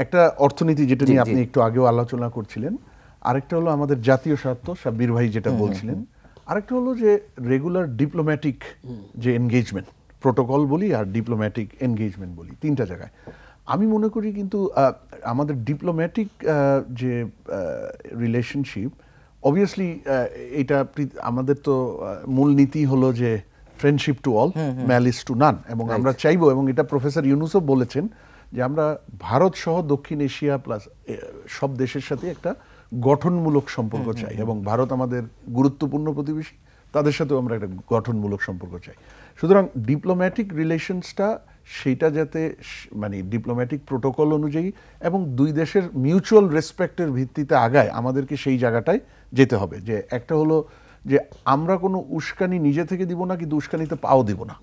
একটা অর্থনীতি যেটা নিয়ে আপনি একটু আগেও আলোচনা করছিলেন, আরেকটা হলো আমাদের জাতীয় স্বার্থ, সাব্বির ভাই যেটা বলছিলেন, আরেকটা হলো যে রেগুলার ডিপ্লোম্যাটিক যে এনগেজমেন্ট, প্রোটোকল বলি আর ডিপ্লোম্যাটিক এনগেজমেন্ট বলি, তিনটা জায়গায় আমি মনে করি কিন্তু আমাদের ডিপ্লোম্যাটিক যে রিলেশনশিপ, অবভিয়াসলি এটা আমাদের তো মূলনীতি হলো যে friendship to all, malice two নান, এবং আমরা চাইবো, এবং এটা প্রফেসর ইউনুসও বলেছেন, যে আমরা ভারত সহ দক্ষিণ এশিয়া প্লাস সব দেশের সাথে একটা গঠনমূলক সম্পর্ক চাই, এবং ভারত আমাদের গুরুত্বপূর্ণ প্রতিবেশী, তাদের সাথেও আমরা একটা গঠনমূলক সম্পর্ক চাই। সুতরাং ডিপ্লোম্যাটিক রিলেশনসটা সেইটা যাতে মানে ডিপ্লোম্যাটিক প্রোটোকল অনুযায়ী এবং দুই দেশের মিউচুয়াল রেসপেক্টের ভিত্তিতে আগায়, আমাদেরকে সেই জায়গাটায় যেতে হবে। যে একটা হলো যে আমরা কোনো উস্কানি নিজে থেকে দিব না, কিন্তু উস্কানিতে পাও দিব না,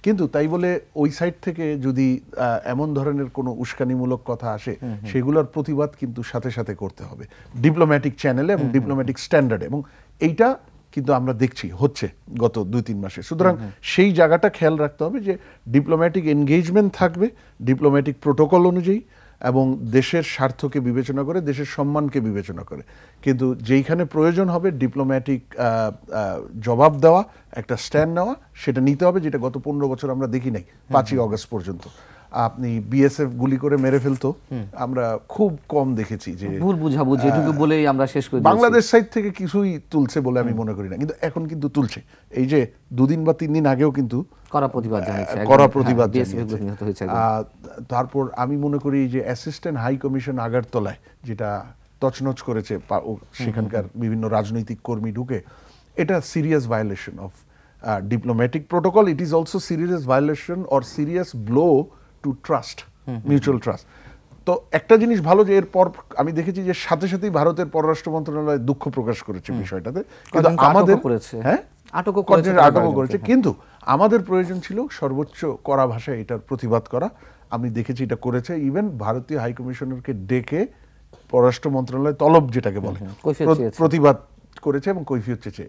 কিন্তু তাই বলে ওই সাইড থেকে যদি এমন ধরনের কোনো উস্কানিমূলক কথা আসে, সেগুলোর প্রতিবাদ কিন্তু সাথে সাথে করতে হবে ডিপ্লোম্যাটিক চ্যানেলে এবং ডিপ্লোম্যাটিক স্ট্যান্ডার্ডে, এবং এইটা কিন্তু আমরা দেখছি হচ্ছে গত 2-3 মাসে। সুতরাং সেই জায়গাটা খেয়াল রাখতে হবে যে ডিপ্লোম্যাটিক এনগেজমেন্ট থাকবে ডিপ্লোম্যাটিক প্রোটোকল অনুযায়ী এবং দেশের স্বার্থকে বিবেচনা করে, দেশের সম্মানকে বিবেচনা করে, কিন্তু যেইখানে প্রয়োজন হবে ডিপ্লোম্যাটিক জবাব দেওয়া, একটা স্ট্যান্ড নেওয়া, সেটা নিতে হবে, যেটা গত 15 বছর আমরা দেখি নাই। 5ই অগস্ট পর্যন্ত আপনি বিএসএফ গুলি করে মেরে ফেলতো, আমরা খুব কম দেখেছি। যে ভুল বুঝাবুঝি এটুকু বলেই আমরা শেষ করে দিয়েছি। বাংলাদেশ সাইড থেকে কিছুই তুলছে বলে আমি মনে করি না, কিন্তু এখন কিন্তু তুলছে। এই যে 2 দিন বা 3 দিন আগেও কিন্তু কড়া প্রতিবাদ জানিয়েছে। তারপর আমি মনে করি যে অ্যাসিস্ট্যান্ট হাই কমিশন আগারতলায় যেটা তছনছ করেছে, সেখানকার বিভিন্ন রাজনৈতিক কর্মী ঢুকে, এটা serious violation of diplomatic protocol. It is also serious violation or serious blow to trust, mutual trust. তো একটা জিনিস ভালো যে এরপর আমি দেখেছি যে সাথে সাথেই ভারতের পররাষ্ট্র মন্ত্রণালয় দুঃখ প্রকাশ করেছে বিষয়টাতে, কিন্তু আমাদের আটকও করেছে, কিন্তু আমাদের প্রয়োজন ছিল সর্বোচ্চ কড়া ভাষায় এটার প্রতিবাদ করা। আমি দেখেছি এটা করেছে, ইভেন ভারতীয় হাই কমিশনারকে ডেকে পররাষ্ট্র মন্ত্রণালয় তলব যেটাকে বলে প্রতিবাদ করেছে এবং কৈফিয়ত চেয়েছে।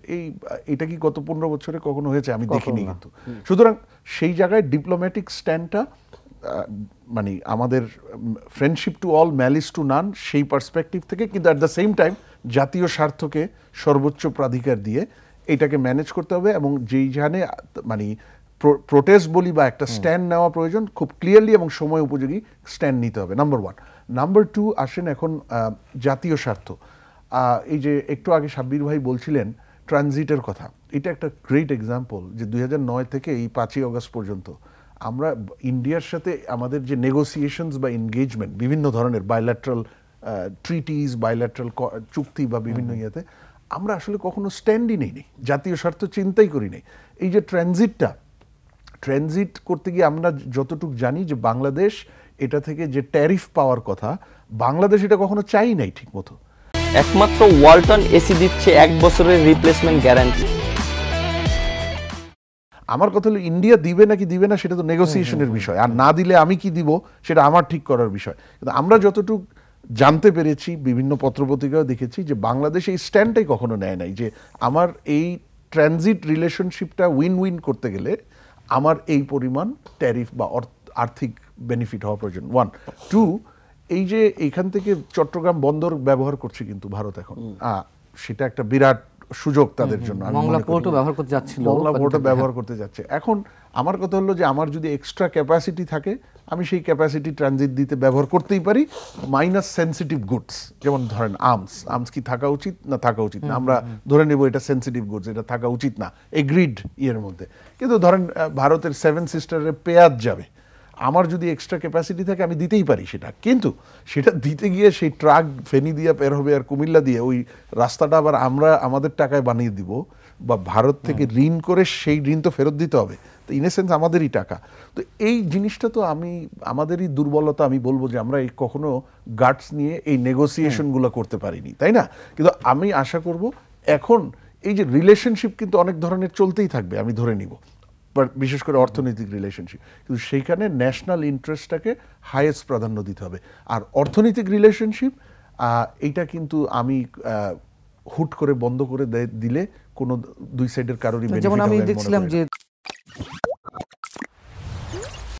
এটা কি গত 15 বছরে কখনো হয়েছে? আমি দেখিনি কিন্তু। সুতরাং সেই জায়গায় ডিপ্লোম্যাটিক স্ট্যান্ডটা মানে আমাদের friendship to all, malice two নান, সেই পার্সপেক্টিভ থেকে, কিন্তু অ্যাট দ্য সেম টাইম জাতীয় স্বার্থকে সর্বোচ্চ প্রাধিকার দিয়ে এটাকে ম্যানেজ করতে হবে, এবং যেইখানে মানে প্রোটেস্ট বলি বা একটা স্ট্যান্ড নেওয়া প্রয়োজন, খুব ক্লিয়ারলি এবং সময় উপযোগী স্ট্যান্ড নিতে হবে, নাম্বার 1। নাম্বার 2 আসেন এখন জাতীয় স্বার্থ। এই যে একটু আগে সাব্বির ভাই বলছিলেন ট্রানজিটের কথা, এটা একটা গ্রেট এক্সাম্পল যে 2009 থেকে এই 5ই অগস্ট পর্যন্ত আমরা ইন্ডিয়ার সাথে আমাদের যে নেগোসিয়েশনস বা এনগেজমেন্ট, বিভিন্ন ধরনের বাইল্যাটারাল ট্রিটিস, বাইল্যাটারাল চুক্তি বা বিভিন্ন ইয়েতে আমরা আসলে কখনো স্ট্যান্ডই নেই, জাতীয় স্বার্থ চিন্তাই করি নাই। এই যে ট্রানজিট করতে গিয়ে আমরা যতটুকু জানি যে বাংলাদেশ এটা থেকে যে ট্যারিফ পাওয়ার কথা, বাংলাদেশ এটা কখনো চাই নাই ঠিক মতো। একমাত্র ওয়ালটন এসি দিচ্ছে 1 বছরের রিপ্লেসমেন্ট গ্যারান্টি। আমার কথা হলো ইন্ডিয়া দিবে নাকি দিবে না সেটা তো নেগোসিয়েশনের বিষয়, আর না দিলে আমি কি দিব সেটা আমার ঠিক করার বিষয়। কিন্তু আমরা যতটুকু জানতে পেরেছি, বিভিন্ন পত্রপত্রিকাও দেখেছি যে বাংলাদেশ এই স্ট্যান্ডটাই কখনো নেয় নাই যে আমার এই ট্রানজিট রিলেশনশিপটা উইন উইন করতে গেলে আমার এই পরিমাণ ট্যারিফ বা আর্থিক বেনিফিট হওয়া প্রয়োজন, 1। 2, এই যে এইখান থেকে চট্টগ্রাম বন্দর ব্যবহার করছে কিন্তু ভারত এখন, সেটা একটা বিরাট সুযোগ তাদের জন্য। মংলা পোর্টও ব্যবহার করতে যাচ্ছিল, মংলা পোর্টও ব্যবহার করতে যাচ্ছে। এখন আমার কথা হলো যে আমার যদি এক্সট্রা ক্যাপাসিটি থাকে, আমি সেই ক্যাপাসিটি ট্রানজিট দিতে ব্যবহার করতেই পারি, মাইনাস সেনসিটিভ গুডস, যেমন ধরেন আর্মস কি থাকা উচিত না থাকা উচিত না, আমরা ধরে নেব এটা সেনসিটিভ গুডস, এটা থাকা উচিত না, এগ্রিড ইয়ের মধ্যে। কিন্তু ধরেন ভারতের 7 সিস্টারের পেঁয়াজ যাবে, আমার যদি এক্সট্রা ক্যাপাসিটি থাকে আমি দিতেই পারি সেটা, কিন্তু সেটা দিতে গিয়ে সেই ট্রাক ফেনী দিয়ে বের হবে আর কুমিল্লা দিয়ে ওই রাস্তাটা আবার আমরা আমাদের টাকায় বানিয়ে দিব, বা ভারত থেকে ঋণ করে সেই ঋণ তো ফেরত দিতে হবে, তো ইন এ সেন্স আমাদেরই টাকা। তো এই জিনিসটা তো আমাদেরই দুর্বলতা, আমি বলবো যে আমরা এই কখনো গাটস নিয়ে এই নেগোসিয়েশনগুলো করতে পারিনি, তাই না? কিন্তু আমি আশা করব এখন এই যে রিলেশনশিপ কিন্তু অনেক ধরনের চলতেই থাকবে, আমি ধরে নিব, বিশেষ করে অর্থনৈতিক রিলেশনশিপ, কিন্তু সেইখানে ন্যাশনাল ইন্টারেস্টটাকে হাইয়েস্ট প্রাধান্য দিতে হবে। আর অর্থনৈতিক রিলেশনশিপ এইটা কিন্তু আমি হুট করে বন্ধ করে দিলে কোনো দুই সাইডের কারোরই বেনিফিট হবে না। যেমন আমি দেখছিলাম যে